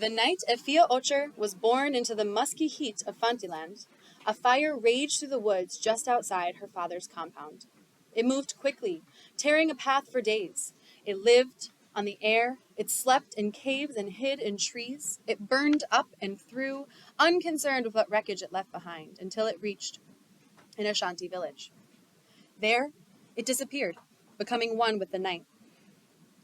The night Effia Ocher was born into the musky heat of Fantiland, a fire raged through the woods just outside her father's compound. It moved quickly, tearing a path for days. It lived on the air, it slept in caves and hid in trees. It burned up and through, unconcerned with what wreckage it left behind, until it reached an Ashanti village. There, it disappeared, becoming one with the night.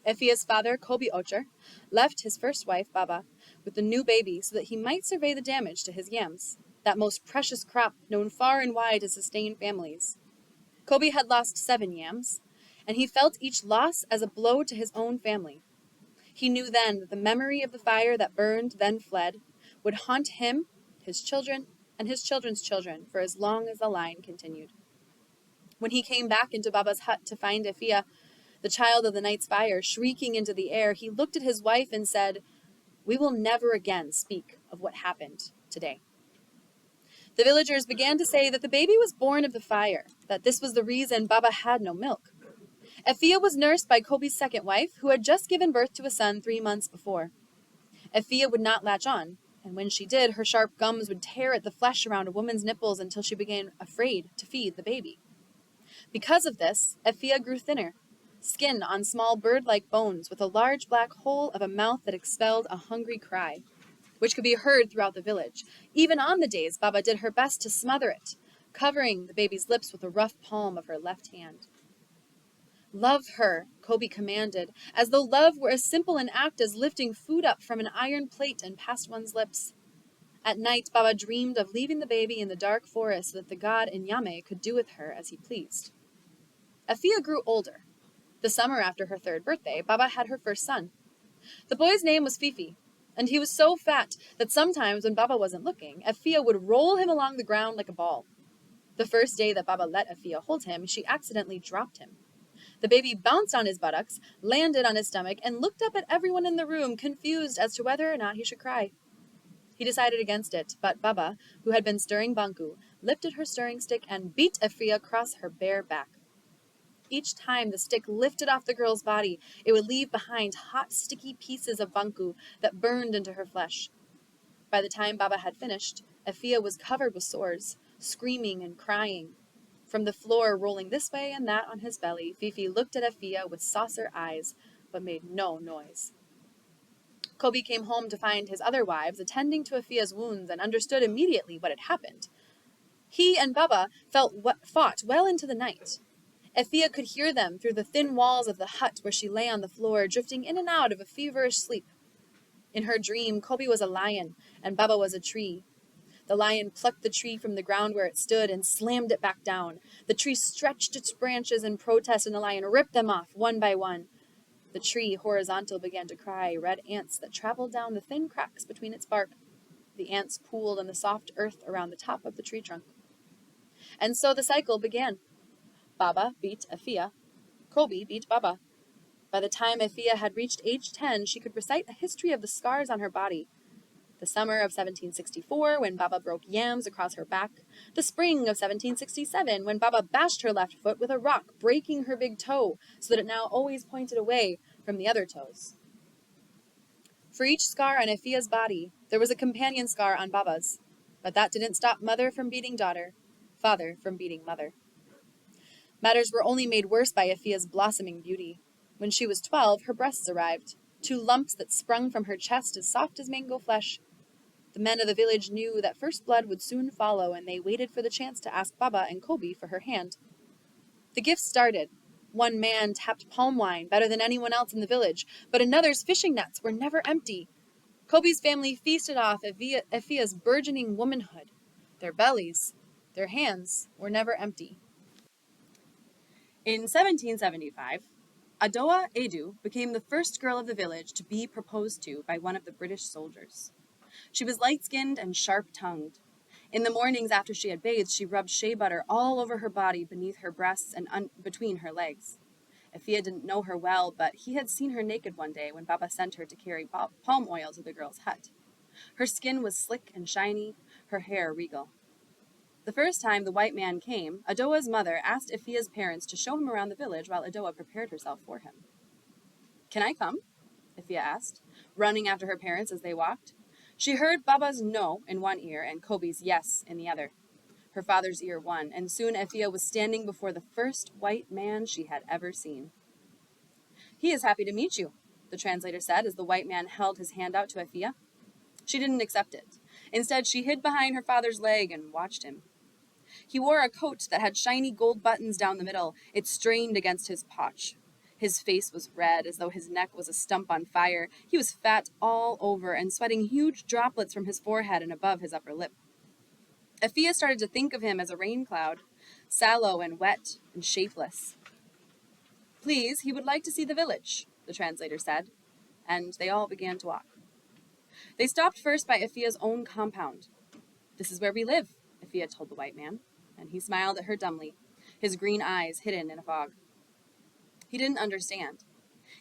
Effia's father, Kobi Ocher, left his first wife, Baba, with the new baby so that he might survey the damage to his yams, that most precious crop known far and wide to sustain families. Kobi had lost 7 yams, and he felt each loss as a blow to his own family. He knew then that the memory of the fire that burned, then fled, would haunt him, his children, and his children's children for as long as the line continued. When he came back into Baba's hut to find Effia, the child of the night's fire, shrieking into the air, he looked at his wife and said, "We will never again speak of what happened today." The villagers began to say that the baby was born of the fire, that this was the reason Baba had no milk. Effia was nursed by Kobi's second wife, who had just given birth to a son 3 months before. Effia would not latch on, and when she did, her sharp gums would tear at the flesh around a woman's nipples until she began afraid to feed the baby. Because of this, Effia grew thinner, skin on small bird-like bones with a large black hole of a mouth that expelled a hungry cry, which could be heard throughout the village. Even on the days Baba did her best to smother it, covering the baby's lips with the rough palm of her left hand. "Love her," Kobi commanded, as though love were as simple an act as lifting food up from an iron plate and past one's lips. At night, Baba dreamed of leaving the baby in the dark forest so that the god Nyame could do with her as he pleased. Effia grew older. The summer after her 3rd birthday, Baba had her first son. The boy's name was Fifi, and he was so fat that sometimes when Baba wasn't looking, Effia would roll him along the ground like a ball. The first day that Baba let Effia hold him, she accidentally dropped him. The baby bounced on his buttocks, landed on his stomach, and looked up at everyone in the room, confused as to whether or not he should cry. He decided against it, but Baba, who had been stirring banku, lifted her stirring stick and beat Effia across her bare back. Each time the stick lifted off the girl's body, it would leave behind hot, sticky pieces of banku that burned into her flesh. By the time Baba had finished, Effia was covered with sores, screaming and crying. From the floor, rolling this way and that on his belly, Fifi looked at Effia with saucer eyes, but made no noise. Kobi came home to find his other wives attending to Effia's wounds and understood immediately what had happened. He and Baba fought well into the night. Effia could hear them through the thin walls of the hut where she lay on the floor, drifting in and out of a feverish sleep. In her dream, Kobi was a lion and Baba was a tree. The lion plucked the tree from the ground where it stood and slammed it back down. The tree stretched its branches in protest, and the lion ripped them off one by one. The tree, horizontal, began to cry red ants that traveled down the thin cracks between its bark. The ants pooled on the soft earth around the top of the tree trunk. And so the cycle began. Baba beat Effia. Kobi beat Baba. By the time Effia had reached age 10, she could recite a history of the scars on her body. The summer of 1764, when Baba broke yams across her back. The spring of 1767, when Baba bashed her left foot with a rock, breaking her big toe, so that it now always pointed away from the other toes. For each scar on Effia's body, there was a companion scar on Baba's. But that didn't stop mother from beating daughter, father from beating mother. Matters were only made worse by Effia's blossoming beauty. When she was 12, her breasts arrived, 2 lumps that sprung from her chest as soft as mango flesh. The men of the village knew that first blood would soon follow, and they waited for the chance to ask Baba and Kobi for her hand. The gifts started. One man tapped palm wine better than anyone else in the village, but another's fishing nets were never empty. Kobi's family feasted off Effia's burgeoning womanhood. Their bellies, their hands were never empty. In 1775, Adoa Edu became the first girl of the village to be proposed to by one of the British soldiers. She was light-skinned and sharp-tongued. In the mornings after she had bathed, she rubbed shea butter all over her body, beneath her breasts and between her legs. Effia didn't know her well, but he had seen her naked one day when Baba sent her to carry palm oil to the girl's hut. Her skin was slick and shiny, her hair regal. The first time the white man came, Adoa's mother asked Effia's parents to show him around the village while Adoa prepared herself for him. "Can I come?" Effia asked. running after her parents as they walked. She heard Baba's no in one ear and Kobe's yes in the other. Her father's ear won, and soon Effia was standing before the first white man she had ever seen. "He is happy to meet you," the translator said as the white man held his hand out to Effia. She didn't accept it. Instead, she hid behind her father's leg and watched him. He wore a coat that had shiny gold buttons down the middle. It strained against his paunch. His face was red, as though his neck was a stump on fire. He was fat all over and sweating huge droplets from his forehead and above his upper lip. Effia started to think of him as a rain cloud, sallow and wet and shapeless. "Please, he would like to see the village," the translator said, and they all began to walk. They stopped first by Effia's own compound. "This is where we live," Effia told the white man, and he smiled at her dumbly, his green eyes hidden in a fog. He didn't understand.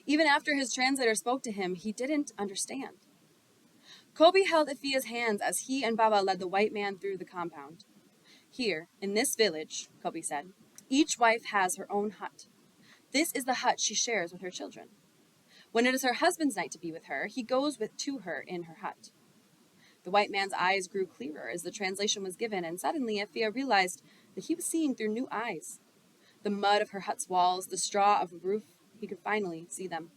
Even after his translator spoke to him, he didn't understand. Kobe held Effia's hands as he and Baba led the white man through the compound. "Here, in this village," Kobe said, "each wife has her own hut. This is the hut she shares with her children. When it is her husband's night to be with her, he goes to her in her hut." The white man's eyes grew clearer as the translation was given, and suddenly Effia realized that he was seeing through new eyes. The mud of her hut's walls, the straw of the roof, he could finally see them.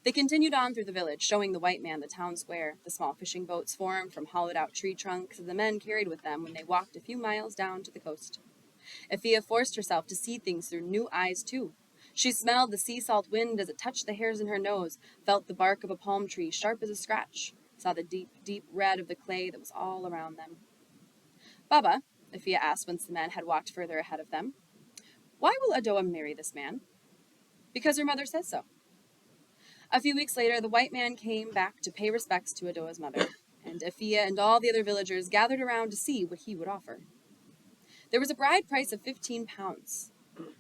They continued on through the village, showing the white man the town square, the small fishing boats formed from hollowed-out tree trunks that the men carried with them when they walked a few miles down to the coast. Effia forced herself to see things through new eyes, too. She smelled the sea salt wind as it touched the hairs in her nose, felt the bark of a palm tree sharp as a scratch, saw the deep, deep red of the clay that was all around them. "Baba," Effia asked once the men had walked further ahead of them, "why will Adoa marry this man?" "Because her mother says so." A few weeks later, the white man came back to pay respects to Adoa's mother, and Effia and all the other villagers gathered around to see what he would offer. There was a bride price of 15 pounds.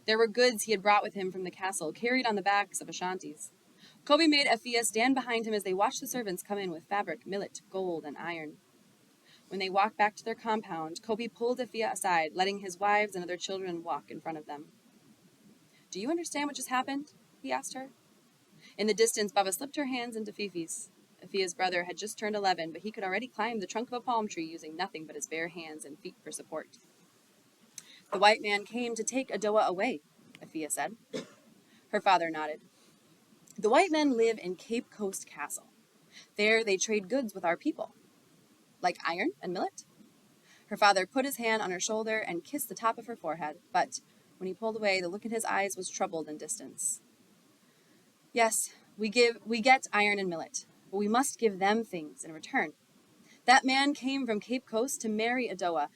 There were goods he had brought with him from the castle, carried on the backs of Ashantis. Kobe made Effia stand behind him as they watched the servants come in with fabric, millet, gold, and iron. When they walked back to their compound, Kobe pulled Effia aside, letting his wives and other children walk in front of them. "Do you understand what just happened?" he asked her. In the distance, Baba slipped her hands into Fifi's. Effia's brother had just turned 11, but he could already climb the trunk of a palm tree using nothing but his bare hands and feet for support. "The white man came to take Adoa away," Effia said. Her father nodded. "The white men live in Cape Coast Castle. There they trade goods with our people." "Like iron and millet?" Her father put his hand on her shoulder and kissed the top of her forehead, but when he pulled away, the look in his eyes was troubled and distance. "Yes, we get iron and millet, but we must give them things in return. That man came from Cape Coast to marry Adoa,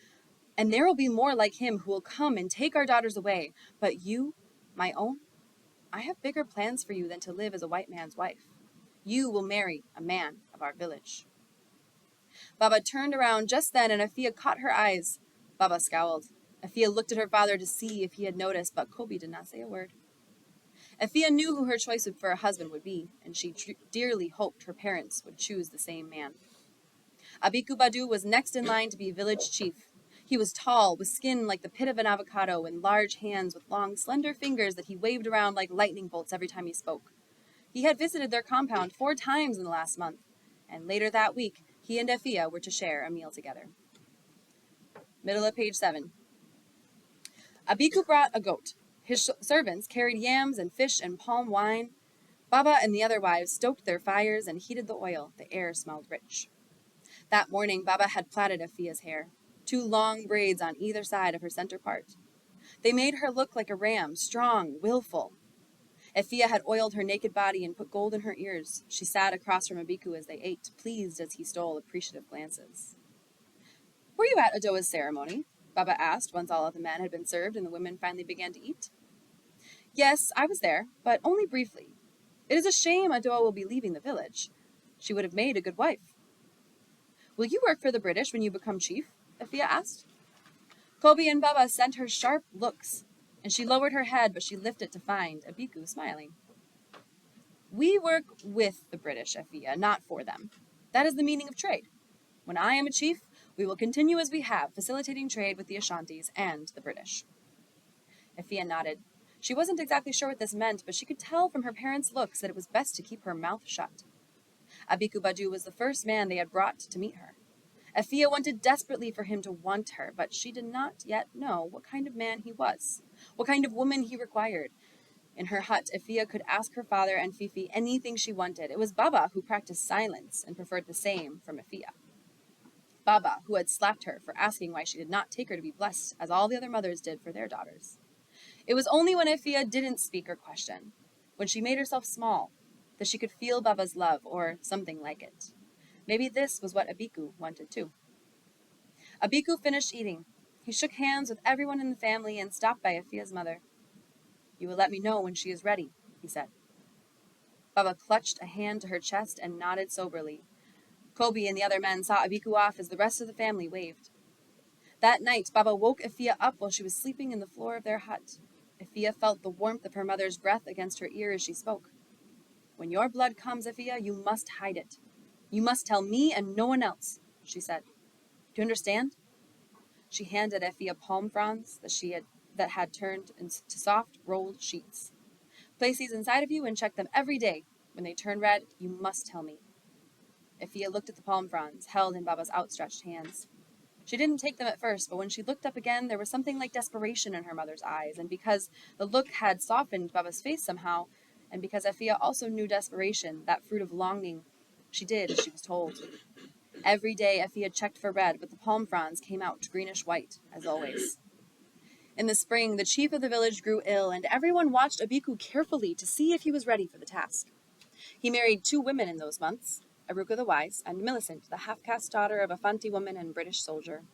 and there will be more like him who will come and take our daughters away. But you, my own, I have bigger plans for you than to live as a white man's wife. You will marry a man of our village." Baba turned around just then, and Effia caught her eyes. Baba scowled. Effia looked at her father to see if he had noticed, but Kobe did not say a word. Effia knew who her choice for a husband would be, and she dearly hoped her parents would choose the same man. Abiku Badu was next in line to be village chief. He was tall, with skin like the pit of an avocado, and large hands with long, slender fingers that he waved around like lightning bolts every time he spoke. He had visited their compound 4 times in the last month, and later that week, he and Effia were to share a meal together. Middle of page 7. Abiku brought a goat. His servants carried yams and fish and palm wine. Baba and the other wives stoked their fires and heated the oil. The air smelled rich. That morning, Baba had plaited Effia's hair, 2 long braids on either side of her center part. They made her look like a ram, strong, willful. Effia had oiled her naked body and put gold in her ears. She sat across from Abiku as they ate, pleased as he stole appreciative glances. "Were you at Adoa's ceremony?" Baba asked once all of the men had been served and the women finally began to eat. "Yes, I was there, but only briefly. It is a shame Adoa will be leaving the village. She would have made a good wife." "Will you work for the British when you become chief?" Effia asked. Kobe and Baba sent her sharp looks, and she lowered her head, but she lifted it to find Abiku smiling. "We work with the British, Effia, not for them. That is the meaning of trade. When I am a chief, we will continue as we have, facilitating trade with the Ashantis and the British." Effia nodded. She wasn't exactly sure what this meant, but she could tell from her parents' looks that it was best to keep her mouth shut. Abiku Badu was the first man they had brought to meet her. Effia wanted desperately for him to want her, but she did not yet know what kind of man he was, what kind of woman he required. In her hut, Effia could ask her father and Fifi anything she wanted. It was Baba who practiced silence and preferred the same from Effia. Baba, who had slapped her for asking why she did not take her to be blessed, as all the other mothers did for their daughters. It was only when Effia didn't speak or question, when she made herself small, that she could feel Baba's love, or something like it. Maybe this was what Abiku wanted too. Abiku finished eating. He shook hands with everyone in the family and stopped by Effia's mother. "You will let me know when she is ready," he said. Baba clutched a hand to her chest and nodded soberly. Kobe and the other men saw Abiku off as the rest of the family waved. That night, Baba woke Effia up while she was sleeping in the floor of their hut. Effia felt the warmth of her mother's breath against her ear as she spoke. "When your blood comes, Effia, you must hide it. You must tell me and no one else," she said. "Do you understand?" She handed Effia palm fronds that had turned into soft, rolled sheets. "Place these inside of you and check them every day. When they turn red, you must tell me." Effia looked at the palm fronds, held in Baba's outstretched hands. She didn't take them at first, but when she looked up again, there was something like desperation in her mother's eyes, and because the look had softened Baba's face somehow, and because Effia also knew desperation, that fruit of longing, she did as she was told. Every day Effia checked for red, but the palm fronds came out greenish-white, as always. In the spring, the chief of the village grew ill, and everyone watched Abiku carefully to see if he was ready for the task. He married 2 women in those months, Aruka the Wise and Millicent, the half-caste daughter of a Fanti woman and British soldier.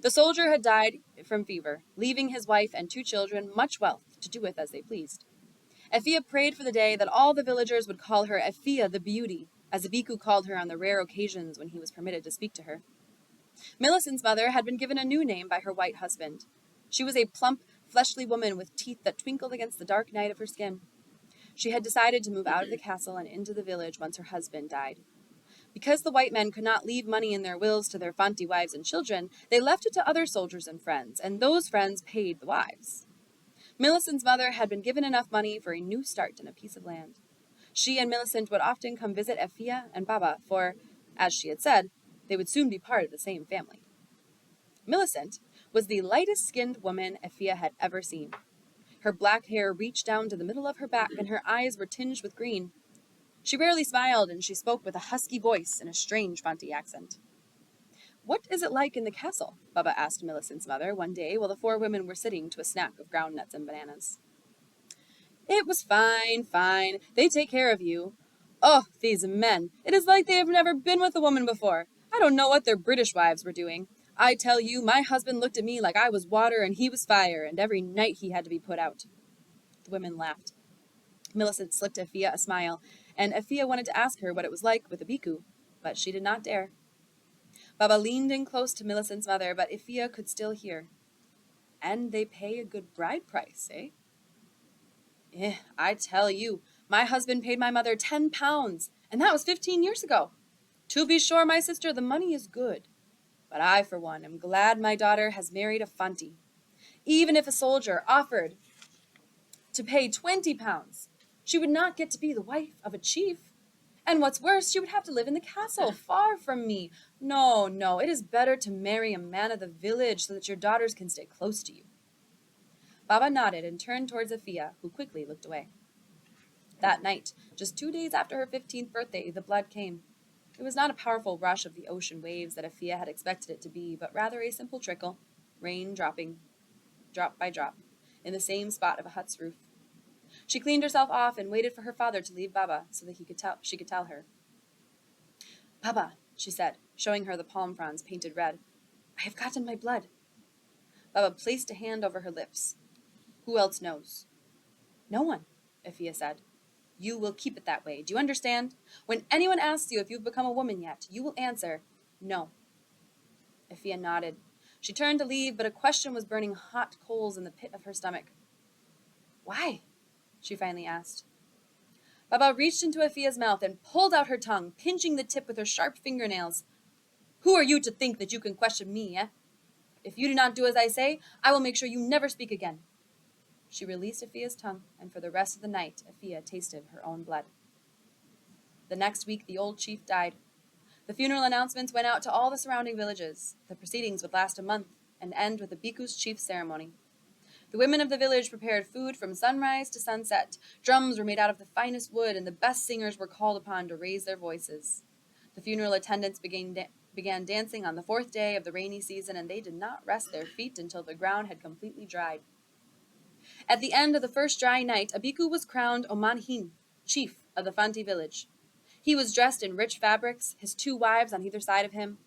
The soldier had died from fever, leaving his wife and 2 children much wealth to do with as they pleased. Effia prayed for the day that all the villagers would call her Effia the Beauty, as Abiku called her on the rare occasions when he was permitted to speak to her. Millicent's mother had been given a new name by her white husband. She was a plump, fleshly woman with teeth that twinkled against the dark night of her skin. She had decided to move out of the castle and into the village once her husband died. Because the white men could not leave money in their wills to their Fanti wives and children, they left it to other soldiers and friends, and those friends paid the wives. Millicent's mother had been given enough money for a new start and a piece of land. She and Millicent would often come visit Effia and Baba, for, as she had said, they would soon be part of the same family. Millicent was the lightest-skinned woman Effia had ever seen. Her black hair reached down to the middle of her back, and her eyes were tinged with green. She rarely smiled, and she spoke with a husky voice and a strange Fanti accent. "What is it like in the castle?" Baba asked Millicent's mother one day while the 4 women were sitting to a snack of ground nuts and bananas. "It was fine, fine. They take care of you. Oh, these men! It is like they have never been with a woman before. I don't know what their British wives were doing. I tell you, my husband looked at me like I was water and he was fire, and every night he had to be put out." The women laughed. Millicent slipped Effia a smile, and Effia wanted to ask her what it was like with Abiku, but she did not dare. Baba leaned in close to Millicent's mother, but Effia could still hear. "And they pay a good bride price, eh?" I tell you, my husband paid my mother 10 pounds, and that was 15 years ago. To be sure, my sister, the money is good. But I, for one, am glad my daughter has married a Fanti. Even if a soldier offered to pay 20 pounds, she would not get to be the wife of a chief. And what's worse, she would have to live in the castle, far from me. No, no, it is better to marry a man of the village so that your daughters can stay close to you." Baba nodded and turned towards Effia, who quickly looked away. That night, just 2 days after her 15th birthday, the blood came. It was not a powerful rush of the ocean waves that Effia had expected it to be, but rather a simple trickle, rain dropping, drop by drop, in the same spot of a hut's roof. She cleaned herself off and waited for her father to leave Baba so that she could tell her. "Baba," she said, showing her the palm fronds painted red, "I have gotten my blood." Baba placed a hand over her lips. "Who else knows?" "No one," Effia said. "You will keep it that way. Do you understand? When anyone asks you if you've become a woman yet, you will answer, 'No.'" Effia nodded. She turned to leave, but a question was burning hot coals in the pit of her stomach. "Why?" she finally asked. Baba reached into Effia's mouth and pulled out her tongue, pinching the tip with her sharp fingernails. "Who are you to think that you can question me, eh? If you do not do as I say, I will make sure you never speak again." She released Effia's tongue, and for the rest of the night, Effia tasted her own blood. The next week, the old chief died. The funeral announcements went out to all the surrounding villages. The proceedings would last a month and end with the bhikku's chief ceremony. The women of the village prepared food from sunrise to sunset. Drums were made out of the finest wood, and the best singers were called upon to raise their voices. The funeral attendants began dancing on the fourth day of the rainy season, and they did not rest their feet until the ground had completely dried. At the end of the first dry night, a bhikkhu was crowned Omanhin, chief of the Fanti village. He was dressed in rich fabrics, his 2 wives on either side of him.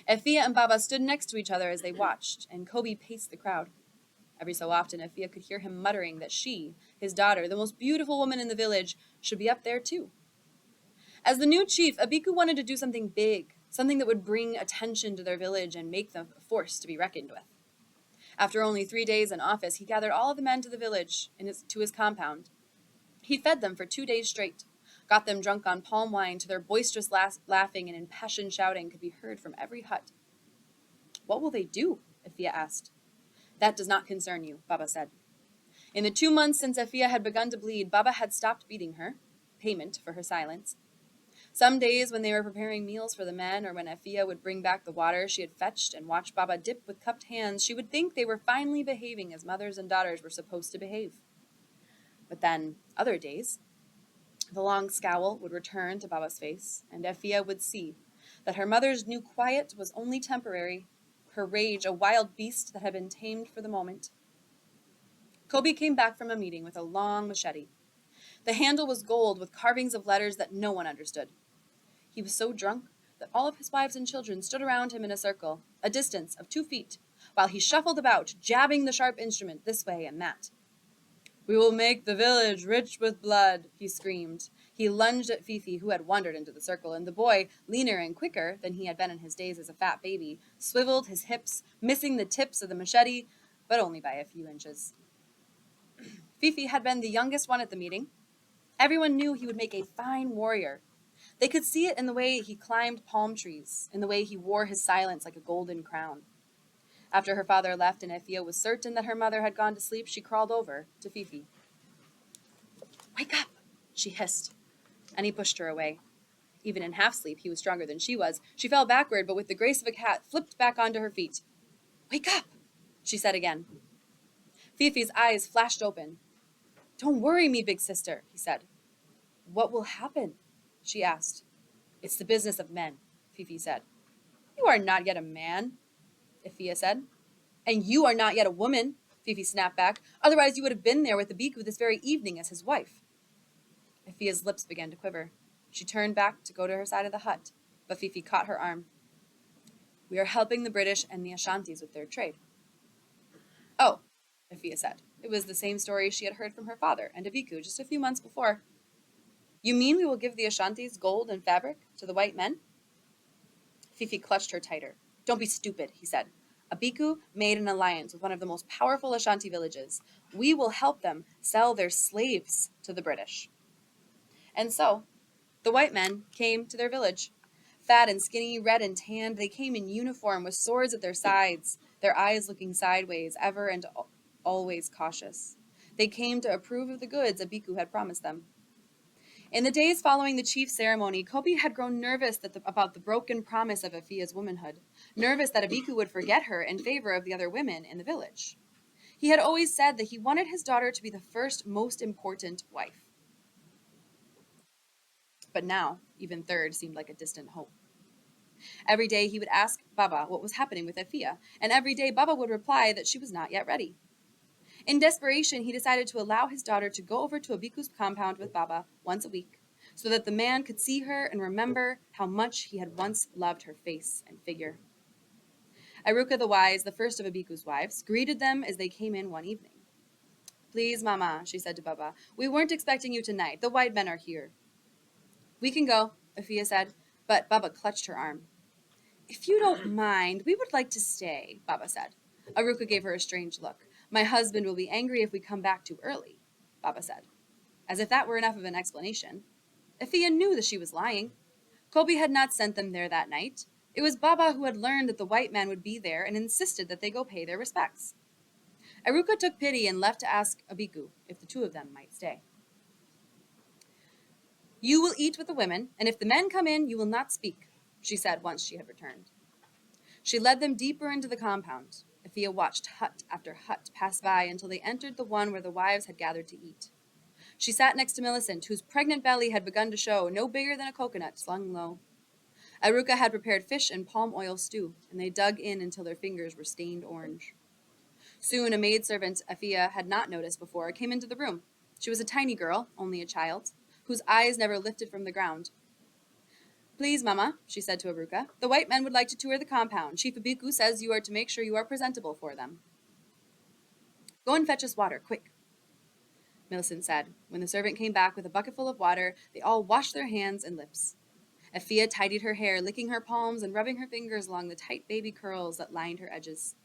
Effia and Baba stood next to each other as they watched, and Kobe paced the crowd. Every so often, Effia could hear him muttering that she, his daughter, the most beautiful woman in the village, should be up there too. As the new chief, a bhikkhu wanted to do something big, something that would bring attention to their village and make them a force to be reckoned with. After only 3 days in office, he gathered all of the men to the village to his compound. He fed them for 2 days straight, got them drunk on palm wine till their boisterous laughing and impassioned shouting could be heard from every hut. "What will they do?" Effia asked. "That does not concern you," Baba said. In the 2 months since Effia had begun to bleed, Baba had stopped beating her, payment for her silence. Some days when they were preparing meals for the men, or when Effia would bring back the water she had fetched and watch Baba dip with cupped hands, she would think they were finally behaving as mothers and daughters were supposed to behave. But then, other days, the long scowl would return to Baba's face, and Effia would see that her mother's new quiet was only temporary, her rage a wild beast that had been tamed for the moment. Kobe came back from a meeting with a long machete. The handle was gold with carvings of letters that no one understood. He was so drunk that all of his wives and children stood around him in a circle, a distance of 2 feet, while he shuffled about, jabbing the sharp instrument this way and that. "We will make the village rich with blood," he screamed. He lunged at Fifi, who had wandered into the circle, and the boy, leaner and quicker than he had been in his days as a fat baby, swiveled his hips, missing the tips of the machete, but only by a few inches. Fifi had been the youngest one at the meeting. Everyone knew he would make a fine warrior. They could see it in the way he climbed palm trees, in the way he wore his silence like a golden crown. After her father left and Effia was certain that her mother had gone to sleep, she crawled over to Fifi. "Wake up," she hissed, and he pushed her away. Even in half sleep, he was stronger than she was. She fell backward, but with the grace of a cat, flipped back onto her feet. "Wake up," she said again. Fifi's eyes flashed open. "Don't worry me, big sister," he said. "What will happen?" she asked. "It's the business of men," Fifi said. "You are not yet a man," Effia said. "And you are not yet a woman," Fifi snapped back. "Otherwise you would have been there with the bhikkhu this very evening as his wife." Effia's lips began to quiver. She turned back to go to her side of the hut, but Fifi caught her arm. "We are helping the British and the Ashantis with their trade." "Oh," Effia said. It was the same story she had heard from her father and a bhikkhu just a few months before. "You mean we will give the Ashantis gold and fabric to the white men?" Fifi clutched her tighter. "Don't be stupid," he said. "A bhikkhu made an alliance with one of the most powerful Ashanti villages. We will help them sell their slaves to the British." And so, the white men came to their village. Fat and skinny, red and tanned, they came in uniform with swords at their sides, their eyes looking sideways, ever and always cautious. They came to approve of the goods a bhikkhu had promised them. In the days following the chief ceremony, Kobe had grown nervous about the broken promise of Effia's womanhood, nervous that a bhikkhu would forget her in favor of the other women in the village. He had always said that he wanted his daughter to be the first, most important wife. But now, even third seemed like a distant hope. Every day he would ask Baba what was happening with Effia, and every day Baba would reply that she was not yet ready. In desperation, he decided to allow his daughter to go over to a bhikkhu's compound with Baba once a week, so that the man could see her and remember how much he had once loved her face and figure. Aruka the Wise, the first of a bhikkhu's wives, greeted them as they came in one evening. "Please, Mama," she said to Baba, "we weren't expecting you tonight. The white men are here." "We can go," Effia said, but Baba clutched her arm. "If you don't mind, we would like to stay," Baba said. Aruka gave her a strange look. "My husband will be angry if we come back too early," Baba said. As if that were enough of an explanation. Effia knew that she was lying. Kobe had not sent them there that night. It was Baba who had learned that the white man would be there and insisted that they go pay their respects. Aruka took pity and left to ask a bhikkhu if the two of them might stay. You will eat with the women, and if the men come in, you will not speak, she said once she had returned. She led them deeper into the compound. Effia watched hut after hut pass by until they entered the one where the wives had gathered to eat. She sat next to Millicent, whose pregnant belly had begun to show, no bigger than a coconut slung low. Aruka had prepared fish and palm oil stew, and they dug in until their fingers were stained orange. Soon a maidservant Effia had not noticed before came into the room. She was a tiny girl, only a child, whose eyes never lifted from the ground. Please, Mama, she said to Aruka, the white men would like to tour the compound. Chief Abiku says you are to make sure you are presentable for them. Go and fetch us water, quick, Millicent said. When the servant came back with a bucketful of water, they all washed their hands and lips. Effia tidied her hair, licking her palms and rubbing her fingers along the tight baby curls that lined her edges.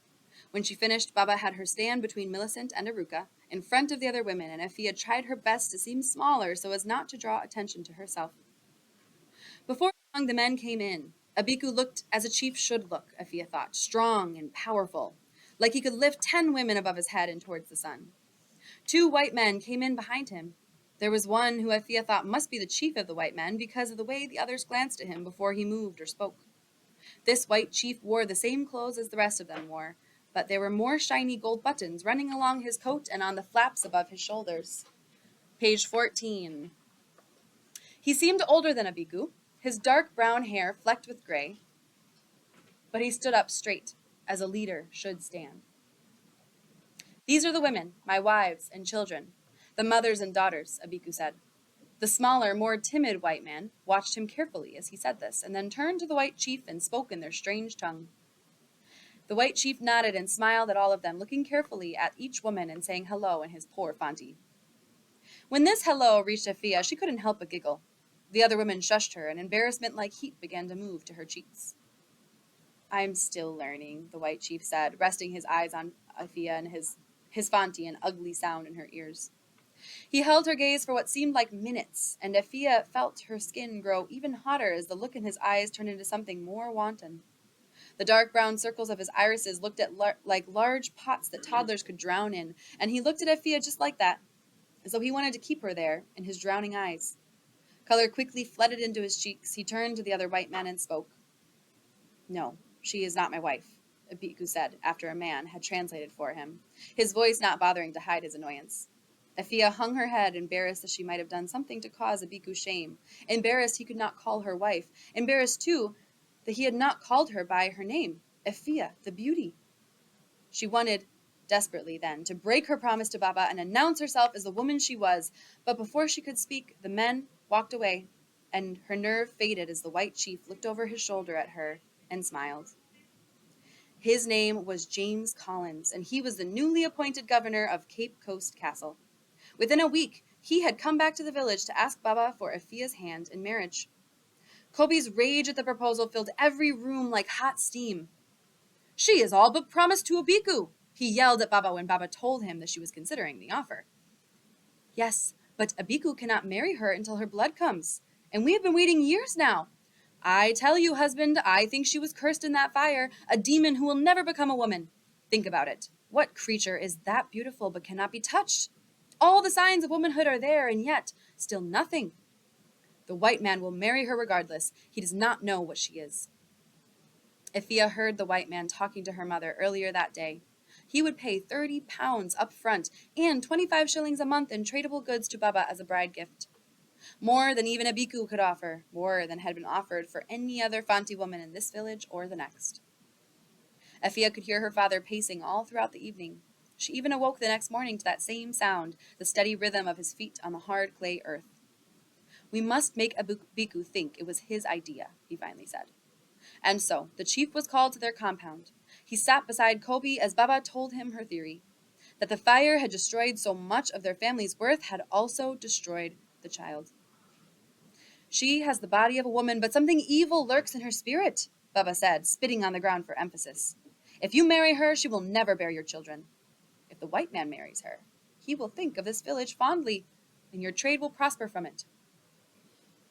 When she finished, Baba had her stand between Millicent and Aruka, in front of the other women, and Effia tried her best to seem smaller so as not to draw attention to herself. Before long, the men came in. Abiku looked as a chief should look, Effia thought, strong and powerful, like he could lift 10 women above his head and towards the sun. 2 white men came in behind him. There was one who Effia thought must be the chief of the white men because of the way the others glanced at him before he moved or spoke. This white chief wore the same clothes as the rest of them wore, but there were more shiny gold buttons running along his coat and on the flaps above his shoulders. Page 14. He seemed older than Abiku, his dark brown hair flecked with gray, but he stood up straight, as a leader should stand. These are the women, my wives and children, the mothers and daughters, Abiku said. The smaller, more timid white man watched him carefully as he said this, and then turned to the white chief and spoke in their strange tongue. The white chief nodded and smiled at all of them, looking carefully at each woman and saying hello in his poor Fanti. When this hello reached Effia, she couldn't help but giggle. The other women shushed her, and embarrassment like heat began to move to her cheeks. I'm still learning, the white chief said, resting his eyes on Effia and his Fanti, an ugly sound in her ears. He held her gaze for what seemed like minutes, and Effia felt her skin grow even hotter as the look in his eyes turned into something more wanton. The dark brown circles of his irises looked like large pots that toddlers could drown in, and he looked at Effia just like that, as though he wanted to keep her there in his drowning eyes. Color quickly flooded into his cheeks. He turned to the other white men and spoke. No, she is not my wife, Abiku said, after a man had translated for him, his voice not bothering to hide his annoyance. Effia hung her head, embarrassed that she might have done something to cause Abiku shame, embarrassed he could not call her wife, embarrassed, too, that he had not called her by her name, Effia, the beauty. She wanted, desperately then, to break her promise to Baba and announce herself as the woman she was, but before she could speak, the men walked away, and her nerve faded as the white chief looked over his shoulder at her and smiled. His name was James Collins, and he was the newly appointed governor of Cape Coast Castle. Within a week, he had come back to the village to ask Baba for Effia's hand in marriage. Kobe's rage at the proposal filled every room like hot steam. She is all but promised to Abiku, he yelled at Baba when Baba told him that she was considering the offer. Yes, but Abiku cannot marry her until her blood comes, and we have been waiting years now. I tell you, husband, I think she was cursed in that fire, a demon who will never become a woman. Think about it. What creature is that beautiful but cannot be touched? All the signs of womanhood are there, and yet still nothing. The white man will marry her regardless. He does not know what she is. Effia heard the white man talking to her mother earlier that day. He would pay 30 pounds up front and 25 shillings a month in tradable goods to Baba as a bride gift. More than even Abiku could offer, more than had been offered for any other Fanti woman in this village or the next. Effia could hear her father pacing all throughout the evening. She even awoke the next morning to that same sound, the steady rhythm of his feet on the hard clay earth. We must make Abiku think it was his idea, he finally said. And so, the chief was called to their compound. He sat beside Kobe as Baba told him her theory. That the fire had destroyed so much of their family's worth had also destroyed the child. She has the body of a woman, but something evil lurks in her spirit, Baba said, spitting on the ground for emphasis. If you marry her, she will never bear your children. If the white man marries her, he will think of this village fondly, and your trade will prosper from it.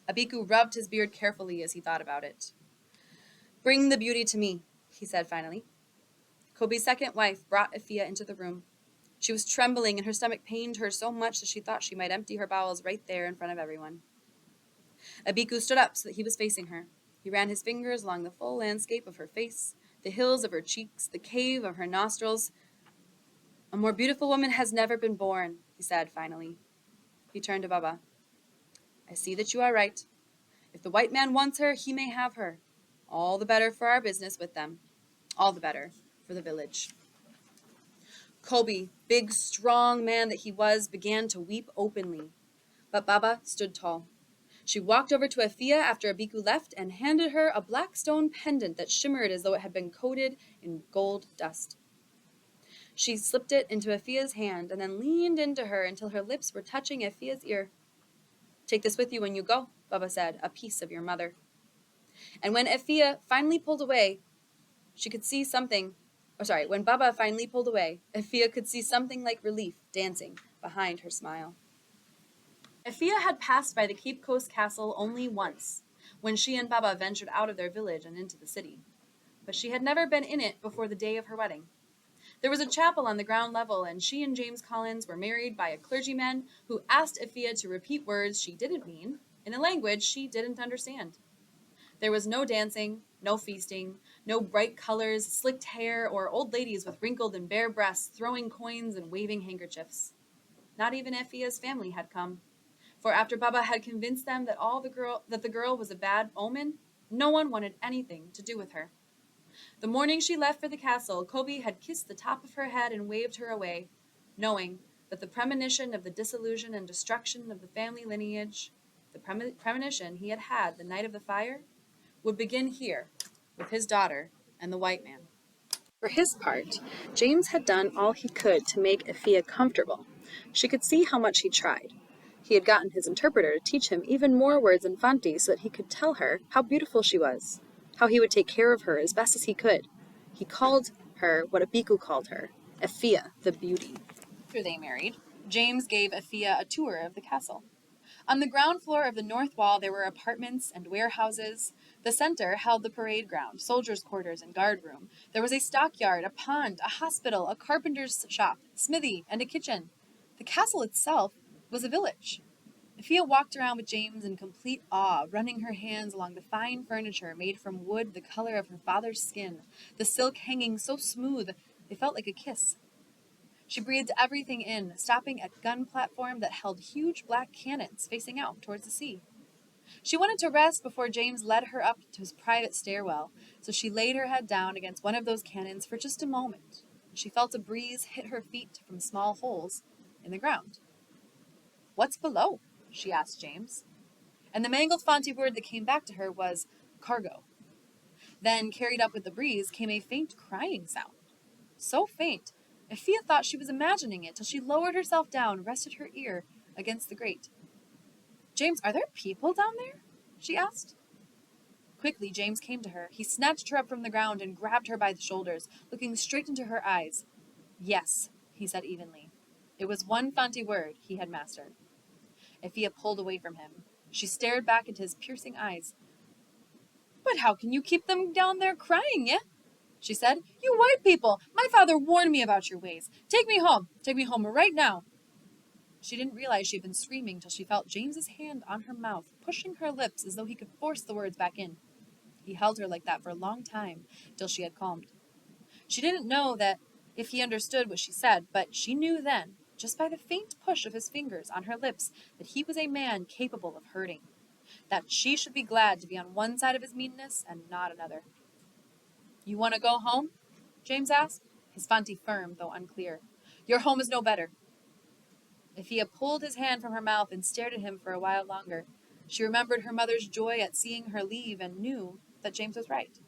Abiku rubbed his beard carefully as he thought about it. Bring the beauty to me, he said finally. Kobe's second wife brought Effia into the room. She was trembling, and her stomach pained her so much that she thought she might empty her bowels right there in front of everyone. Abiku stood up so that he was facing her. He ran his fingers along the full landscape of her face, the hills of her cheeks, the cave of her nostrils. A more beautiful woman has never been born, he said finally. He turned to Baba. I see that you are right. If the white man wants her, he may have her. All the better for our business with them. All the better for the village. Kobe, big, strong man that he was, began to weep openly. But Baba stood tall. She walked over to Effia after Abiku left and handed her a black stone pendant that shimmered as though it had been coated in gold dust. She slipped it into Effia's hand and then leaned into her until her lips were touching Effia's ear. Take this with you when you go, Baba said, a piece of your mother. And when Effia finally pulled away, when Baba finally pulled away, Effia could see something like relief dancing behind her smile. Effia had passed by the Cape Coast castle only once, when she and Baba ventured out of their village and into the city. But she had never been in it before the day of her wedding. There was a chapel on the ground level, and she and James Collins were married by a clergyman who asked Effia to repeat words she didn't mean in a language she didn't understand. There was no dancing, no feasting, no bright colors, slicked hair, or old ladies with wrinkled and bare breasts throwing coins and waving handkerchiefs. Not even Effia's family had come. For after Baba had convinced them that the girl was a bad omen, no one wanted anything to do with her. The morning she left for the castle, Kobe had kissed the top of her head and waved her away, knowing that the premonition of the disillusion and destruction of the family lineage, the premonition he had had the night of the fire, would begin here with his daughter and the white man. For his part, James had done all he could to make Effia comfortable. She could see how much he tried. He had gotten his interpreter to teach him even more words in Fanti so that he could tell her how beautiful she was, how he would take care of her as best as he could. He called her what Abiku called her, Effia, the beauty. After they married, James gave Effia a tour of the castle. On the ground floor of the north wall there were apartments and warehouses. The center held the parade ground, soldiers' quarters, and guard room. There was a stockyard, a pond, a hospital, a carpenter's shop, smithy, and a kitchen. The castle itself was a village. Effia walked around with James in complete awe, running her hands along the fine furniture made from wood the color of her father's skin, the silk hanging so smooth they felt like a kiss. She breathed everything in, stopping at a gun platform that held huge black cannons facing out towards the sea. She wanted to rest before James led her up to his private stairwell, so she laid her head down against one of those cannons for just a moment. She felt a breeze hit her feet from small holes in the ground. What's below? She asked James. And the mangled Fanti word that came back to her was cargo. Then, carried up with the breeze, came a faint crying sound. So faint, Effia thought she was imagining it till she lowered herself down and rested her ear against the grate. James, are there people down there? She asked. Quickly, James came to her. He snatched her up from the ground and grabbed her by the shoulders, looking straight into her eyes. Yes, he said evenly. It was one Fanti word he had mastered. Effia pulled away from him. She stared back into his piercing eyes. But how can you keep them down there crying, yeah? She said. You white people! My father warned me about your ways. Take me home. Take me home right now. She didn't realize she had been screaming till she felt James's hand on her mouth, pushing her lips as though he could force the words back in. He held her like that for a long time, till she had calmed. She didn't know that if he understood what she said, but she knew then, just by the faint push of his fingers on her lips, that he was a man capable of hurting, that she should be glad to be on one side of his meanness and not another. You want to go home? James asked, his Fanti firm, though unclear. Your home is no better. Effia pulled his hand from her mouth and stared at him for a while longer. She remembered her mother's joy at seeing her leave and knew that James was right.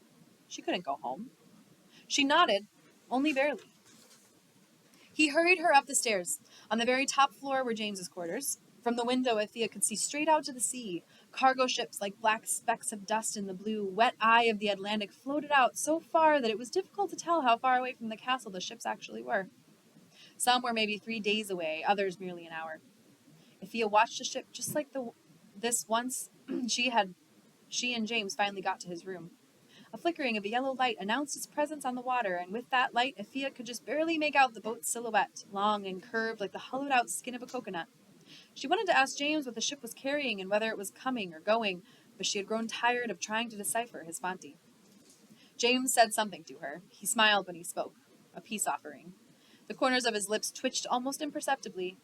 She couldn't go home. She nodded, only barely. He hurried her up the stairs. On the very top floor were James's quarters. From the window, Effia could see straight out to the sea. Cargo ships like black specks of dust in the blue, wet eye of the Atlantic floated out so far that it was difficult to tell how far away from the castle the ships actually were. Some were maybe 3 days away, others merely an hour. Effia watched a ship just like this once she and James finally got to his room. A flickering of a yellow light announced its presence on the water, and with that light, Effia could just barely make out the boat's silhouette, long and curved like the hollowed-out skin of a coconut. She wanted to ask James what the ship was carrying and whether it was coming or going, but she had grown tired of trying to decipher his Fanti. James said something to her. He smiled when he spoke, a peace offering. The corners of his lips twitched almost imperceptibly.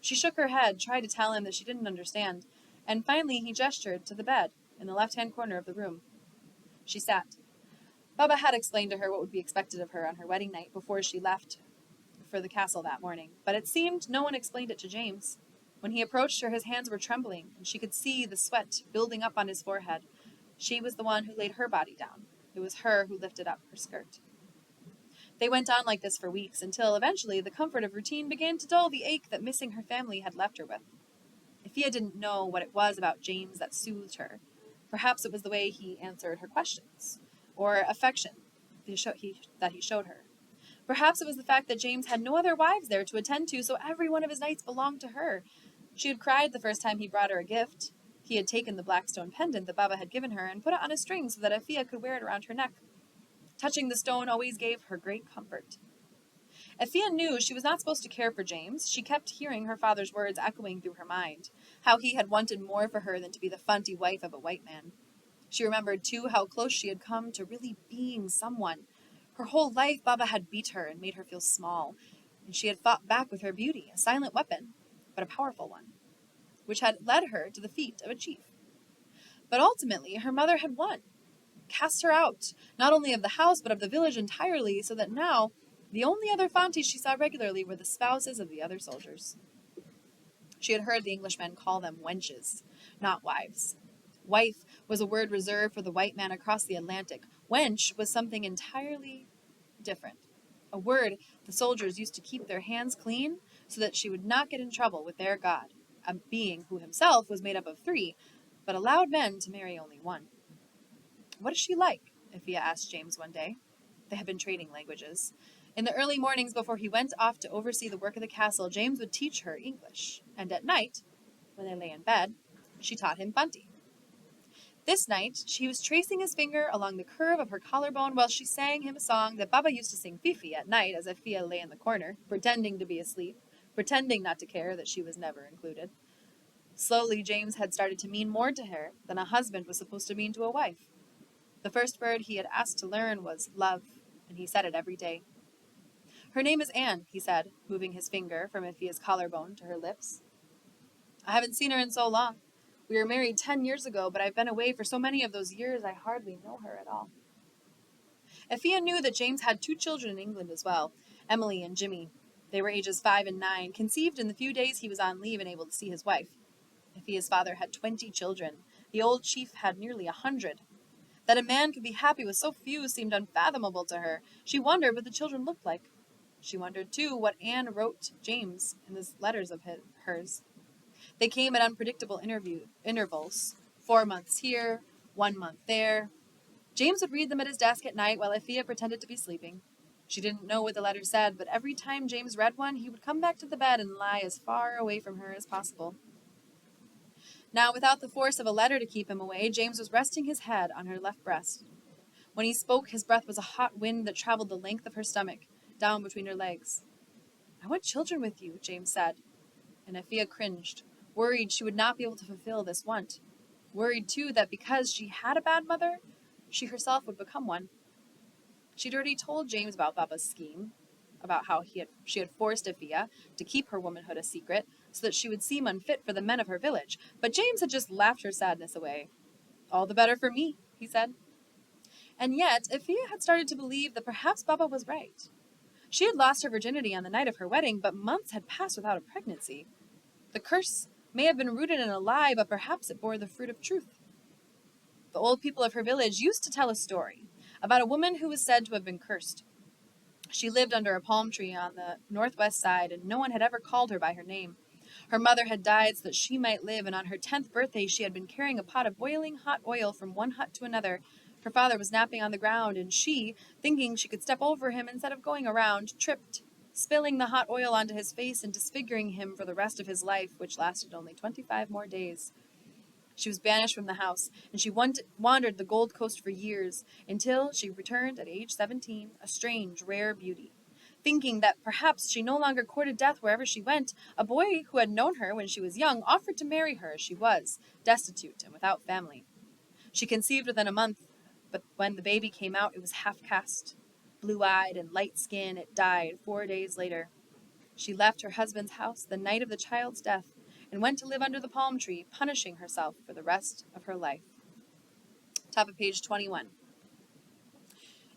She shook her head, tried to tell him that she didn't understand, and finally he gestured to the bed in the left-hand corner of the room. She sat. Baba had explained to her what would be expected of her on her wedding night before she left for the castle that morning, but it seemed no one explained it to James. When he approached her, his hands were trembling, and she could see the sweat building up on his forehead. She was the one who laid her body down. It was her who lifted up her skirt. They went on like this for weeks, until eventually the comfort of routine began to dull the ache that missing her family had left her with. Effia didn't know what it was about James that soothed her. Perhaps it was the way he answered her questions, or affection that he showed her. Perhaps it was the fact that James had no other wives there to attend to, so every one of his nights belonged to her. She had cried the first time he brought her a gift. He had taken the black stone pendant that Baba had given her and put it on a string so that Effia could wear it around her neck. Touching the stone always gave her great comfort. Effia knew she was not supposed to care for James. She kept hearing her father's words echoing through her mind, how he had wanted more for her than to be the Fanti wife of a white man. She remembered, too, how close she had come to really being someone. Her whole life, Baba had beat her and made her feel small, and she had fought back with her beauty, a silent weapon, but a powerful one, which had led her to the feet of a chief. But ultimately, her mother had won, cast her out, not only of the house, but of the village entirely, so that now the only other Fantis she saw regularly were the spouses of the other soldiers. She had heard the Englishmen call them wenches, not wives. Wife was a word reserved for the white man across the Atlantic. Wench was something entirely different. A word the soldiers used to keep their hands clean so that she would not get in trouble with their god, a being who himself was made up of three, but allowed men to marry only one. What is she like? Effia asked James one day. They had been trading languages. In the early mornings before he went off to oversee the work of the castle, James would teach her English, and at night, when they lay in bed, she taught him Fanti. This night, she was tracing his finger along the curve of her collarbone while she sang him a song that Baba used to sing Fifi at night as Effia lay in the corner, pretending to be asleep, pretending not to care that she was never included. Slowly, James had started to mean more to her than a husband was supposed to mean to a wife. The first word he had asked to learn was love, and he said it every day. Her name is Anne, he said, moving his finger from Effia's collarbone to her lips. I haven't seen her in so long. We were married 10 years ago, but I've been away for so many of those years I hardly know her at all. Effia knew that James had 2 children in England as well, Emily and Jimmy. They were ages 5 and 9, conceived in the few days he was on leave and able to see his wife. Effia's father had 20 children. The old chief had nearly 100. That a man could be happy with so few seemed unfathomable to her. She wondered what the children looked like. She wondered, too, what Anne wrote James in the letters of hers. They came at unpredictable intervals. 4 months here, 1 month there. James would read them at his desk at night while Effia pretended to be sleeping. She didn't know what the letter said, but every time James read one, he would come back to the bed and lie as far away from her as possible. Now, without the force of a letter to keep him away, James was resting his head on her left breast. When he spoke, his breath was a hot wind that traveled the length of her stomach, down between her legs. I want children with you, James said, and Effia cringed, worried she would not be able to fulfill this want. Worried, too, that because she had a bad mother, she herself would become one. She'd already told James about Baba's scheme, about how she had forced Effia to keep her womanhood a secret so that she would seem unfit for the men of her village, but James had just laughed her sadness away. All the better for me, he said. And yet, Effia had started to believe that perhaps Baba was right. She had lost her virginity on the night of her wedding, but months had passed without a pregnancy. The curse may have been rooted in a lie, but perhaps it bore the fruit of truth. The old people of her village used to tell a story about a woman who was said to have been cursed. She lived under a palm tree on the northwest side, and no one had ever called her by her name. Her mother had died so that she might live, and on her 10th birthday she had been carrying a pot of boiling hot oil from one hut to another. Her father was napping on the ground, and she, thinking she could step over him instead of going around, tripped, spilling the hot oil onto his face and disfiguring him for the rest of his life, which lasted only 25 more days. She was banished from the house, and she wandered the Gold Coast for years, until she returned at age 17, a strange, rare beauty. Thinking that perhaps she no longer courted death wherever she went, a boy who had known her when she was young offered to marry her as she was, destitute and without family. She conceived within a month, but when the baby came out, it was half-caste. Blue-eyed and light-skinned, it died 4 days later. She left her husband's house the night of the child's death and went to live under the palm tree, punishing herself for the rest of her life. Top of page 21.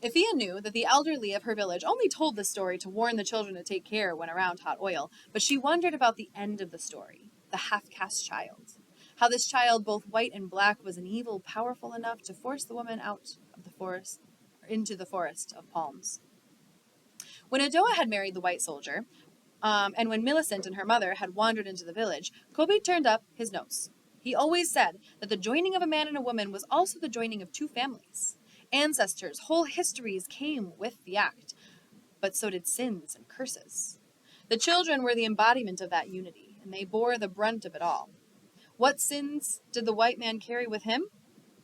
Effia knew that the elderly of her village only told this story to warn the children to take care when around hot oil, but she wondered about the end of the story, the half-caste child. How this child, both white and black, was an evil powerful enough to force the woman out of the forest, into the forest of palms. When Adoa had married the white soldier, and when Millicent and her mother had wandered into the village, Kobe turned up his nose. He always said that the joining of a man and a woman was also the joining of two families. Ancestors, whole histories came with the act, but so did sins and curses. The children were the embodiment of that unity, and they bore the brunt of it all. What sins did the white man carry with him?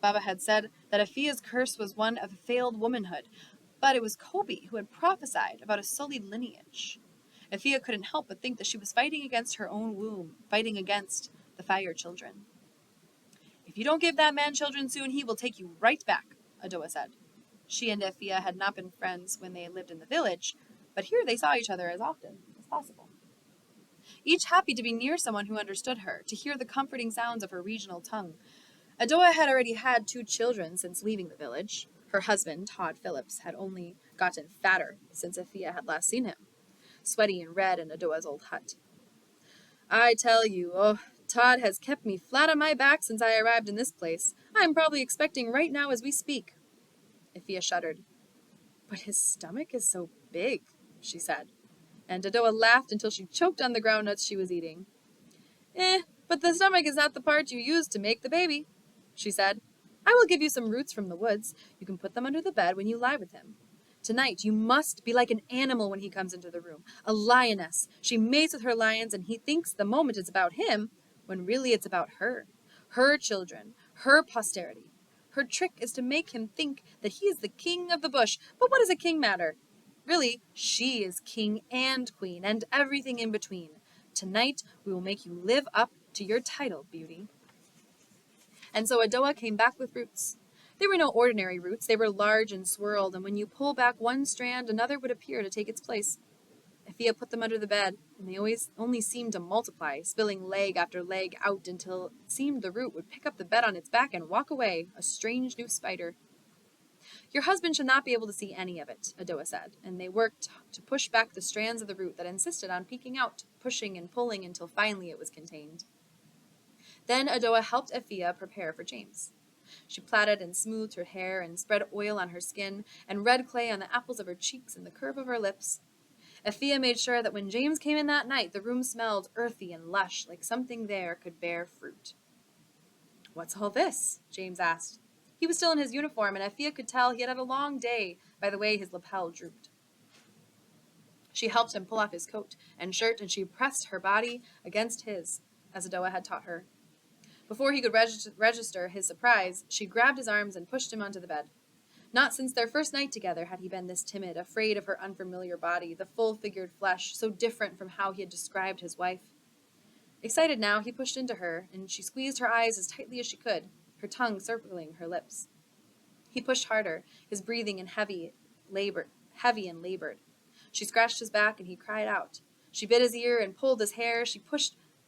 Baba had said that Effia's curse was one of failed womanhood, but it was Kobe who had prophesied about a sullied lineage. Effia couldn't help but think that she was fighting against her own womb, fighting against the fire children. If you don't give that man children soon, he will take you right back, Adoa said. She and Effia had not been friends when they lived in the village, but here they saw each other as often as possible. Each happy to be near someone who understood her, to hear the comforting sounds of her regional tongue. Adoa had already had 2 children since leaving the village. Her husband, Todd Phillips, had only gotten fatter since Effia had last seen him, sweaty and red in Adoa's old hut. I tell you, Todd has kept me flat on my back since I arrived in this place. I'm probably expecting right now as we speak. Effia shuddered. But his stomach is so big, she said, and Adoa laughed until she choked on the groundnuts she was eating. But the stomach is not the part you use to make the baby, she said. I will give you some roots from the woods. You can put them under the bed when you lie with him. Tonight, you must be like an animal when he comes into the room, a lioness. She mates with her lions, and he thinks the moment is about him, when really it's about her children, her posterity. Her trick is to make him think that he is the king of the bush. But what does a king matter? Really, she is king and queen, and everything in between. Tonight, we will make you live up to your title, beauty. And so Adoa came back with roots. They were no ordinary roots. They were large and swirled, and when you pull back one strand, another would appear to take its place. Effia put them under the bed, and they only seemed to multiply, spilling leg after leg out until it seemed the root would pick up the bed on its back and walk away, a strange new spider. Your husband should not be able to see any of it, Adoa said, and they worked to push back the strands of the root that insisted on peeking out, pushing and pulling until finally it was contained. Then Adoa helped Effia prepare for James. She plaited and smoothed her hair and spread oil on her skin and red clay on the apples of her cheeks and the curve of her lips. Effia made sure that when James came in that night, the room smelled earthy and lush, like something there could bear fruit. What's all this? James asked. He was still in his uniform, and Effia could tell he had had a long day by the way his lapel drooped. She helped him pull off his coat and shirt, and she pressed her body against his, as Adoa had taught her. Before he could register his surprise, she grabbed his arms and pushed him onto the bed. Not since their first night together had he been this timid, afraid of her unfamiliar body, the full-figured flesh, so different from how he had described his wife. Excited now, he pushed into her, and she squeezed her eyes as tightly as she could, her tongue circling her lips. He pushed harder, his breathing heavy and labored. She scratched his back, and he cried out. She bit his ear and pulled his hair.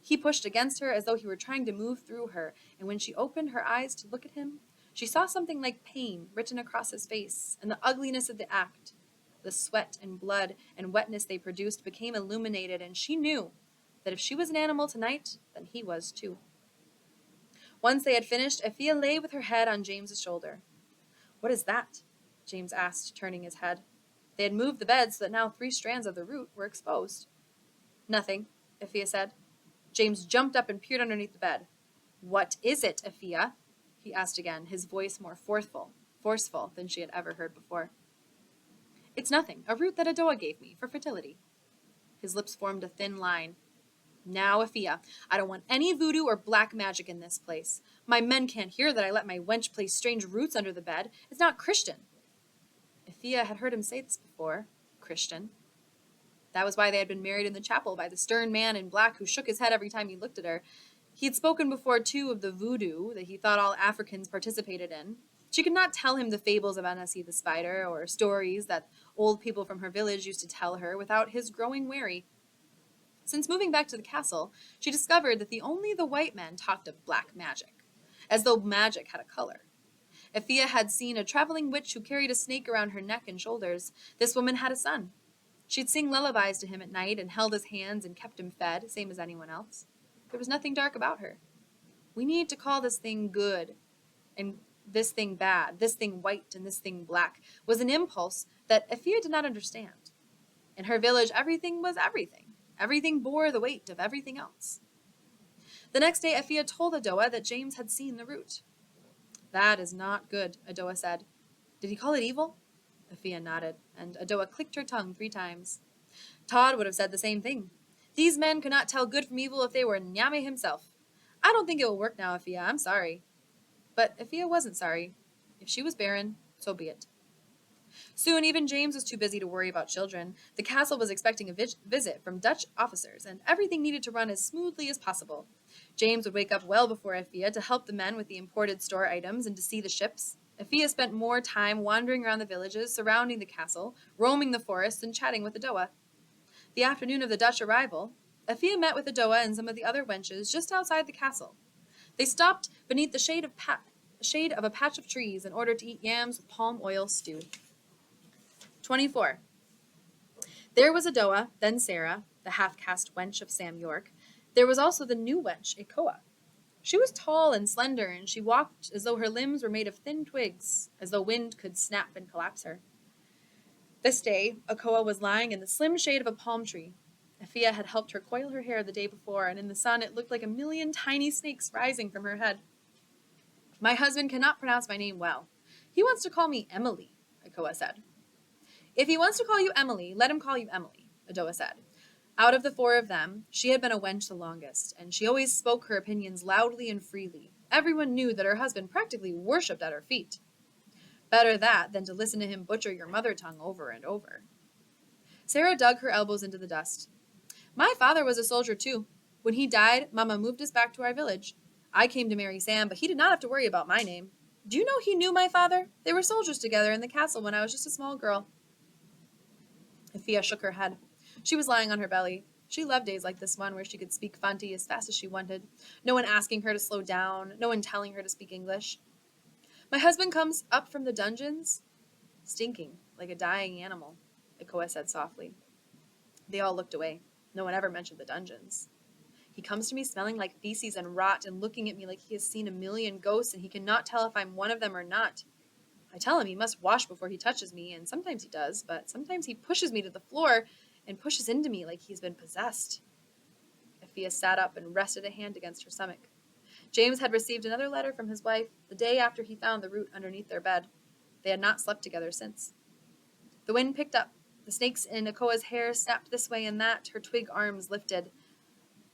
He pushed against her as though he were trying to move through her, and when she opened her eyes to look at him, she saw something like pain written across his face, and the ugliness of the act. The sweat and blood and wetness they produced became illuminated, and she knew that if she was an animal tonight, then he was too. Once they had finished, Effia lay with her head on James's shoulder. What is that? James asked, turning his head. They had moved the bed so that now 3 strands of the root were exposed. Nothing, Effia said. James jumped up and peered underneath the bed. What is it, Effia? He asked again, his voice more forceful than she had ever heard before. It's nothing, a root that Adoa gave me for fertility. His lips formed a thin line. Now, Effia, I don't want any voodoo or black magic in this place. My men can't hear that I let my wench place strange roots under the bed. It's not Christian. Effia had heard him say this before. Christian. That was why they had been married in the chapel by the stern man in black who shook his head every time he looked at her. He had spoken before, too, of the voodoo that he thought all Africans participated in. She could not tell him the fables of Anansi the spider or stories that old people from her village used to tell her without his growing wary. Since moving back to the castle, she discovered that only the white men talked of black magic, as though magic had a color. Effia had seen a traveling witch who carried a snake around her neck and shoulders. This woman had a son. She'd sing lullabies to him at night and held his hands and kept him fed, same as anyone else. There was nothing dark about her. We need to call this thing good and this thing bad, this thing white and this thing black, was an impulse that Effia did not understand. In her village, everything was everything. Everything bore the weight of everything else. The next day, Effia told Adoa that James had seen the root. That is not good, Adoa said. Did he call it evil? Effia nodded, and Adoa clicked her tongue 3 times. Todd would have said the same thing. These men could not tell good from evil if they were Nyame himself. I don't think it will work now, Effia. I'm sorry. But Effia wasn't sorry. If she was barren, so be it. Soon even James was too busy to worry about children. The castle was expecting a visit from Dutch officers, and everything needed to run as smoothly as possible. James would wake up well before Effia to help the men with the imported store items and to see the ships. Effia spent more time wandering around the villages surrounding the castle, roaming the forests, and chatting with Adoa. The afternoon of the Dutch arrival, Effia met with Adoa and some of the other wenches just outside the castle. They stopped beneath the shade of a patch of trees in order to eat yams with palm oil stew. 24. There was Adoa, then Sarah, the half-caste wench of Sam York. There was also the new wench, Ekoa. She was tall and slender, and she walked as though her limbs were made of thin twigs, as though wind could snap and collapse her. This day, Ekoa was lying in the slim shade of a palm tree. Effia had helped her coil her hair the day before, and in the sun it looked like a million tiny snakes rising from her head. My husband cannot pronounce my name well. He wants to call me Emily, Ekoa said. If he wants to call you Emily, let him call you Emily, Adoa said. Out of the 4 of them, she had been a wench the longest, and she always spoke her opinions loudly and freely. Everyone knew that her husband practically worshipped at her feet. Better that than to listen to him butcher your mother tongue over and over. Sarah dug her elbows into the dust. My father was a soldier too. When he died, Mama moved us back to our village. I came to marry Sam, but he did not have to worry about my name. Do you know he knew my father? They were soldiers together in the castle when I was just a small girl. Effia shook her head. She was lying on her belly. She loved days like this one where she could speak Fanti as fast as she wanted. No one asking her to slow down, no one telling her to speak English. My husband comes up from the dungeons, stinking like a dying animal, Ekoa said softly. They all looked away. No one ever mentioned the dungeons. He comes to me smelling like feces and rot and looking at me like he has seen a million ghosts and he cannot tell if I'm one of them or not. I tell him he must wash before he touches me, and sometimes he does, but sometimes he pushes me to the floor and pushes into me like he's been possessed. Effia sat up and rested a hand against her stomach. James had received another letter from his wife the day after he found the root underneath their bed. They had not slept together since. The wind picked up. The snakes in Ekoa's hair snapped this way and that, her twig arms lifted.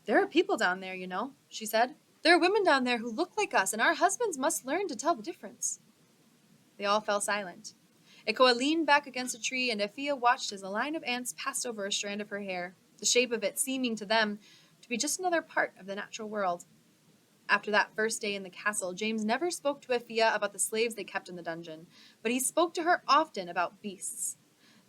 There are people down there, you know, she said. There are women down there who look like us, and our husbands must learn to tell the difference. They all fell silent. Ekoa leaned back against a tree, and Effia watched as a line of ants passed over a strand of her hair, the shape of it seeming to them to be just another part of the natural world. After that first day in the castle, James never spoke to Effia about the slaves they kept in the dungeon, but he spoke to her often about beasts.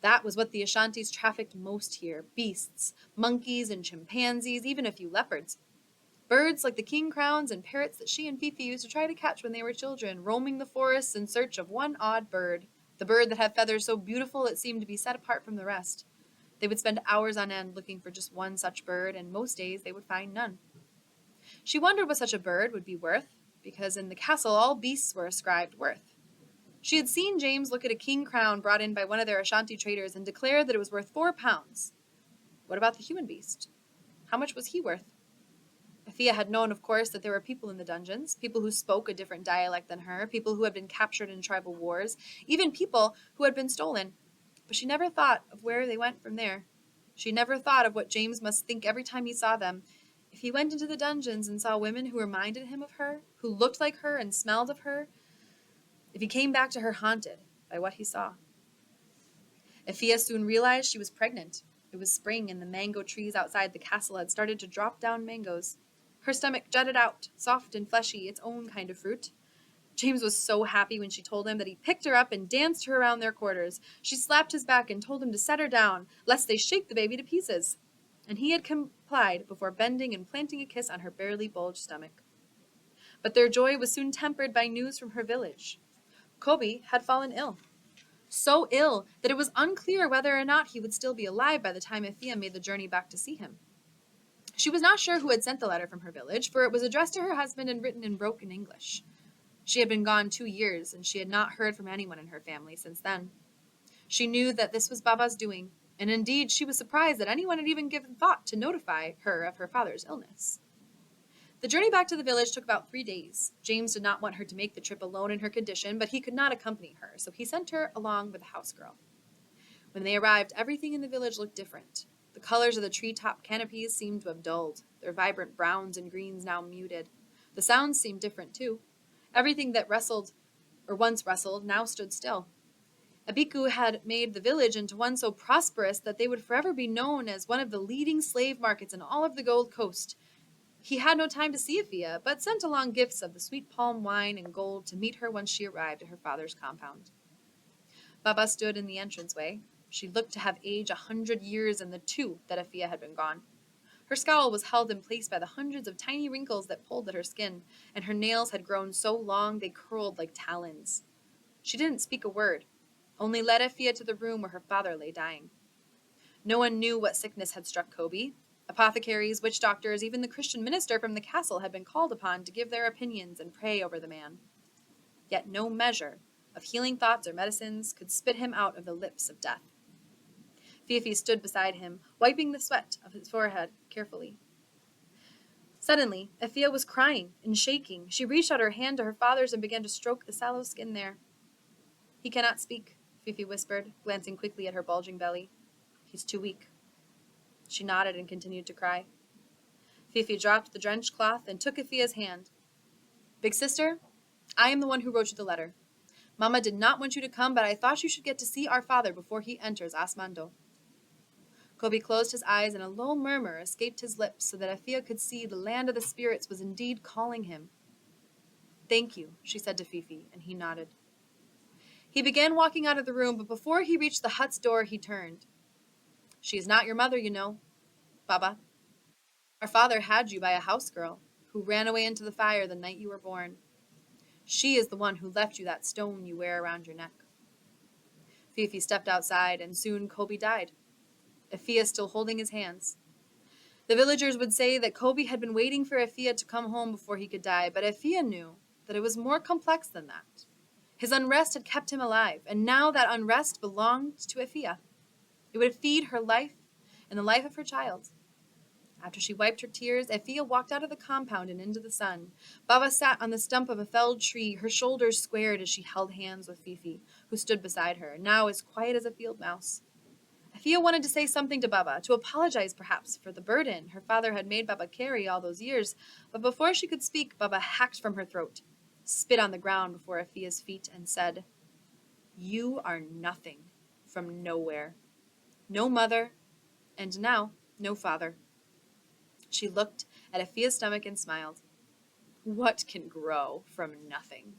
That was what the Ashantis trafficked most here, beasts, monkeys and chimpanzees, even a few leopards. Birds like the king crowns and parrots that she and Fifi used to try to catch when they were children, roaming the forests in search of one odd bird, the bird that had feathers so beautiful it seemed to be set apart from the rest. They would spend hours on end looking for just one such bird, and most days they would find none. She wondered what such a bird would be worth, because in the castle all beasts were ascribed worth. She had seen James look at a king crown brought in by one of their Ashanti traders and declare that it was worth 4 pounds. What about the human beast? How much was he worth? Effia had known, of course, that there were people in the dungeons, people who spoke a different dialect than her, people who had been captured in tribal wars, even people who had been stolen. But she never thought of where they went from there. She never thought of what James must think every time he saw them. If he went into the dungeons and saw women who reminded him of her, who looked like her and smelled of her, if he came back to her haunted by what he saw. Effia soon realized she was pregnant. It was spring, and the mango trees outside the castle had started to drop down mangoes. Her stomach jutted out, soft and fleshy, its own kind of fruit. James was so happy when she told him that he picked her up and danced her around their quarters. She slapped his back and told him to set her down, lest they shake the baby to pieces. And he had complied before bending and planting a kiss on her barely bulged stomach. But their joy was soon tempered by news from her village. Kobe had fallen ill. So ill that it was unclear whether or not he would still be alive by the time Effia made the journey back to see him. She was not sure who had sent the letter from her village, for it was addressed to her husband and written in broken English. She had been gone 2 years, and she had not heard from anyone in her family since then. She knew that this was Baba's doing, and indeed she was surprised that anyone had even given thought to notify her of her father's illness. The journey back to the village took about 3 days. James did not want her to make the trip alone in her condition, but he could not accompany her, so he sent her along with a house girl. When they arrived, everything in the village looked different. The colors of the treetop canopies seemed to have dulled, their vibrant browns and greens now muted. The sounds seemed different, too. Everything that once rustled, now stood still. Abiku had made the village into one so prosperous that they would forever be known as one of the leading slave markets in all of the Gold Coast. He had no time to see Effia, but sent along gifts of the sweet palm wine and gold to meet her when she arrived at her father's compound. Baba stood in the entranceway. She looked to have aged 100 years in the 2 that Effia had been gone. Her scowl was held in place by the hundreds of tiny wrinkles that pulled at her skin, and her nails had grown so long they curled like talons. She didn't speak a word, only led Effia to the room where her father lay dying. No one knew what sickness had struck Kobe. Apothecaries, witch doctors, even the Christian minister from the castle had been called upon to give their opinions and pray over the man. Yet no measure of healing thoughts or medicines could spit him out of the lips of death. Fifi stood beside him, wiping the sweat of his forehead carefully. Suddenly, Effia was crying and shaking. She reached out her hand to her father's and began to stroke the sallow skin there. "He cannot speak," Fifi whispered, glancing quickly at her bulging belly. "He's too weak." She nodded and continued to cry. Fifi dropped the drenched cloth and took Effia's hand. "Big sister, I am the one who wrote you the letter. Mama did not want you to come, but I thought you should get to see our father before he enters Asmando." Kobe closed his eyes and a low murmur escaped his lips so that Effia could see the land of the spirits was indeed calling him. "Thank you," she said to Fifi, and he nodded. He began walking out of the room, but before he reached the hut's door, he turned. "She is not your mother, you know, Baba. Our father had you by a house girl who ran away into the fire the night you were born. She is the one who left you that stone you wear around your neck." Fifi stepped outside, and soon Kobe died, Effia still holding his hands. The villagers would say that Kobe had been waiting for Effia to come home before he could die, but Effia knew that it was more complex than that. His unrest had kept him alive, and now that unrest belonged to Effia. It would feed her life and the life of her child. After she wiped her tears, Effia walked out of the compound and into the sun. Baba sat on the stump of a felled tree, her shoulders squared as she held hands with Fifi, who stood beside her, now as quiet as a field mouse. Effia wanted to say something to Baba, to apologize perhaps for the burden her father had made Baba carry all those years, but before she could speak, Baba hacked from her throat, spit on the ground before Effia's feet, and said, "You are nothing, from nowhere. No mother, and now no father." She looked at Effia's stomach and smiled. "What can grow from nothing?"